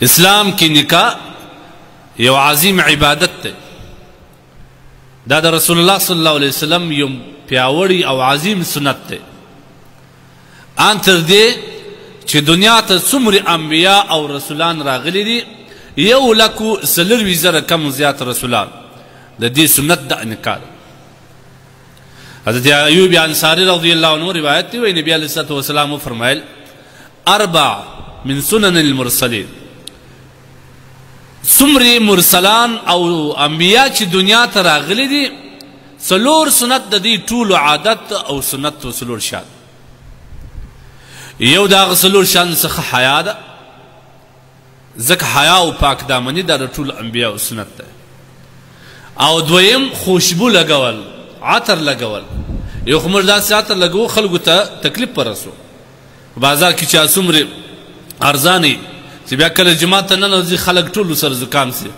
اسلام کی نکاح یو عظیم عبادت تے دا رسول اللہ صلی اللہ علیہ وسلم یو پیاوڑی او عظیم سنت تے آن تر دے چی دنیا تا سمر انبیاء او رسولان راغلی دی یو لکو سلر ویزر کم زیاد رسولان دا دی سنت دا نکاح حضرت ایوب انصاری رضی اللہ عنہ روایت تی وی نبی علیہ السلام فرمائل اربع من سنن المرسلین سمری مرسلان او انبیاء چی دنیا تا راغلی دی سلور سنت دا دی طول عادت او سنت و سلور شان یو دا سلور شان سخ حیا دا زک حیا و پاک دامنی دا طول انبیاء و سنت دا او دویم خوشبو لگول عطر لگول یو خمر دا سی عطر لگو خلقو تا تکلیف پر رسو بازار کی چا سمری ارزانی چې بیا کله جماعت ته ننوځي خلک ټول سره زکام سي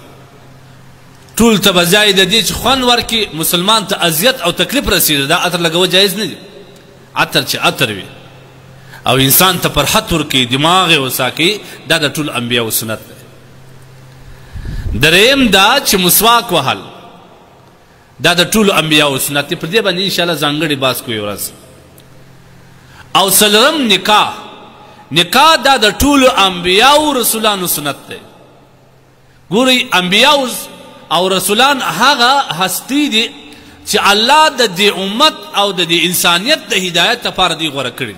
ټول ته به ځای د دې چې خوند ورکړي مسلمان ته اذیت او تکلیف رسېږي دا عطر لګول جایز نه دي عطر چې عطر وي او انسان ته فرحت ورکړي دماغ یې وساکي دا د ټول انبیاء سنت دی دریم دا چې مسواک وهل دا د ټول انبیاء سنت دی پر دې باندې انشاءالله ځانګړی بحث کوو یو ورځ او څلورم نکاح نکاح دا د ټولو انبیاء رسولانو سنت دی ګورئ انبیاء او رسولان هغه هستی دي چې الله د دې امت او د دې انسانیت د هدایت لپاره دی غوره کړي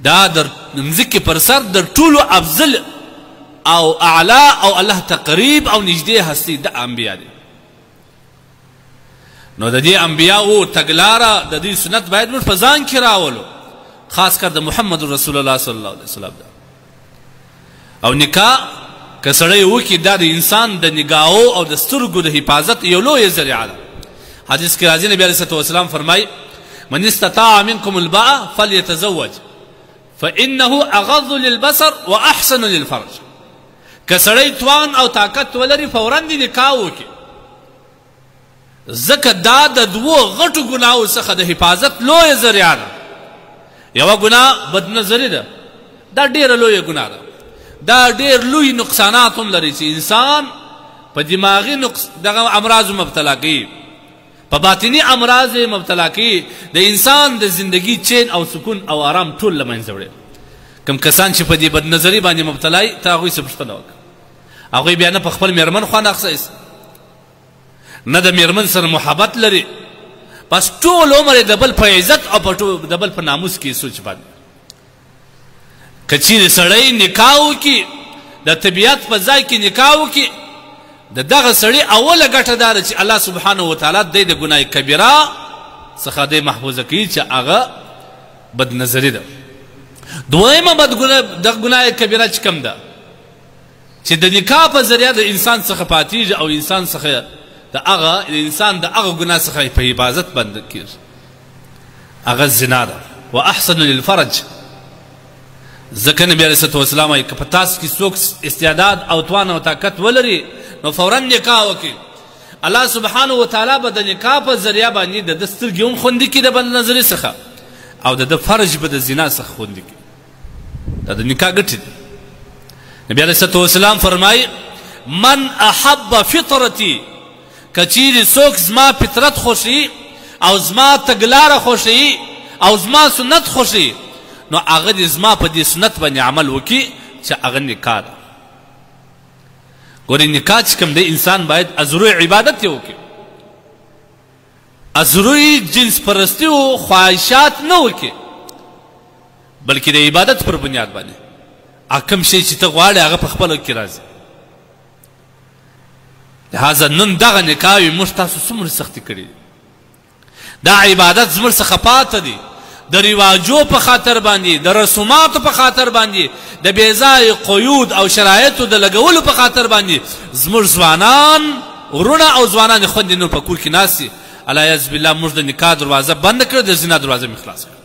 دا د مځکې پر سر د ټولو افضل او اعلی او الله ته قریب او نږدې هستی د انبیاء دي نو د دې انبیاء تګلاره د دې سنت باید موږ په ځان کې راولو خاص کر د محمد رسول الله صلی الله علیه وسلم دا او نکاح که سړی وکړي دا د انسان د نگاهو او د سترګو د حفاظت یو لویه ذریعه ده حدیث کې راځي نبی علیه السلام فرمایي من استطاع منکم الباء فلیتزوج فانه اغض للبصر واحسن للفرج که سړی توان او طاقت ولري فورا دې نکاح وکړي ځکه دا د دوو غټو ګناهو څخه د حفاظت لویه ذریعه ده یو ګناه بدنظري ده دا ډیره لویه ګناه ده دا ډیر لوی نقصانات هم لري چې انسان په دماغي دغه امراض مبتلا کوي په باطني امراض مبتلا کوي د انسان د زندگی چین او سکون او آرام ټول له منځه وړي کوم کسان چې په دې بدنظري باندې مبتلا دي ته هغوی څه پوښتنه وکړه هغوی بیا نه په خپل میرمن خوند اخیست نه د میرمن سره محبت لري بس ټول عمر د بل په عزت او د بل په ناموس کې سوچ باندې که چیرې سړی نکاح وکړي د طبیعت په ځای کې نکاح وکړي د دغه سړي اوله ګټه دا ده چې الله سبحانه وتعالی دی د ګناه کبیره څخه دی محفوظه کوي چې هغه بدنظري ده دویمه د ګناه کبیره چې کوم ده چې د نکاح په ذریعه د انسان څخه پاتېږي او انسان څخه د انسان د هغه ګناه څخه په حفاظت باندې کېږي هغه زنا ده واحسن للفرج ځکه نبي علیه السلام وایي که په تاسو کې څوک استعداد او توان او طاقت ولري نو فورا نکاح وکړي الله سبحانه وتعالی به د نکاح په ذریعه باندې د ده سترګې هم خوندي کړي د بدنظري څخه او د ده فرج به د زنا څخه خوندي کړي دا د نکاح ګټې دي نبي علیه السلام فرمایي من احب فطرتي که چیرې څوک زما فطرت خوښوي او زما تګلاره خوښوي او زما سنت خوښوي نو هغه دې زما په دې سنت باندې عمل وکړي چې هغه نکاح ده ګورې نکاح چې کوم دی انسان باید ازروی عبادت یې وکړي ازروی جنس پرستی او خواهشات نه وکړي بلکې د عبادت پر بنیاد باندې کوم شی چې ته غواړې هغه په خپله کې راځي لہذا نن دغه نکاح وي موږ تاسو څومره سختي کړي دا عبادت زموږ څخه پاته دي د رواجو په خاطر باندې د رسوماتو په خاطر باندې د بېځایه قیود او شرایطو د لګولو په خاطر باندې زموږ ځوانان ورونه او ځوانان خوندې نور په کور کې ناست دي علیاذ بالله موږ د نکاح دروازه بنده کړه د زنا دروازه مې خلاص کړه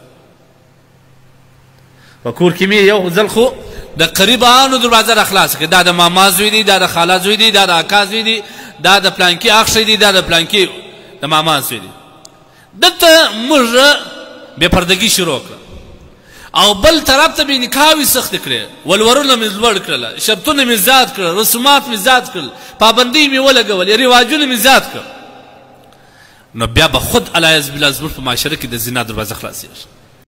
په کور کې مې یو ځل خو د قریبانو دروازه را خلاص کړه دا د ماما زوی دی دا د خاله زوی دی دا د اکا زوی دی دا د پلانکي اخ دی دا د پلانکي د ماما زوی دی دلته موږ بې پردګي شروع کړه او بل طرف ته مې نکاحوې سختې کړې، ولورونه مې لوړ کړله، شرطونه مې زیات کړل، رسومات مې زیات کړل، پابندۍ مې ولګولې، رواجونه مې زیات کړل، نو بیا به خود علیاذ بالله زموږ په معاشره کې د زنا دروازه خلاصېږي.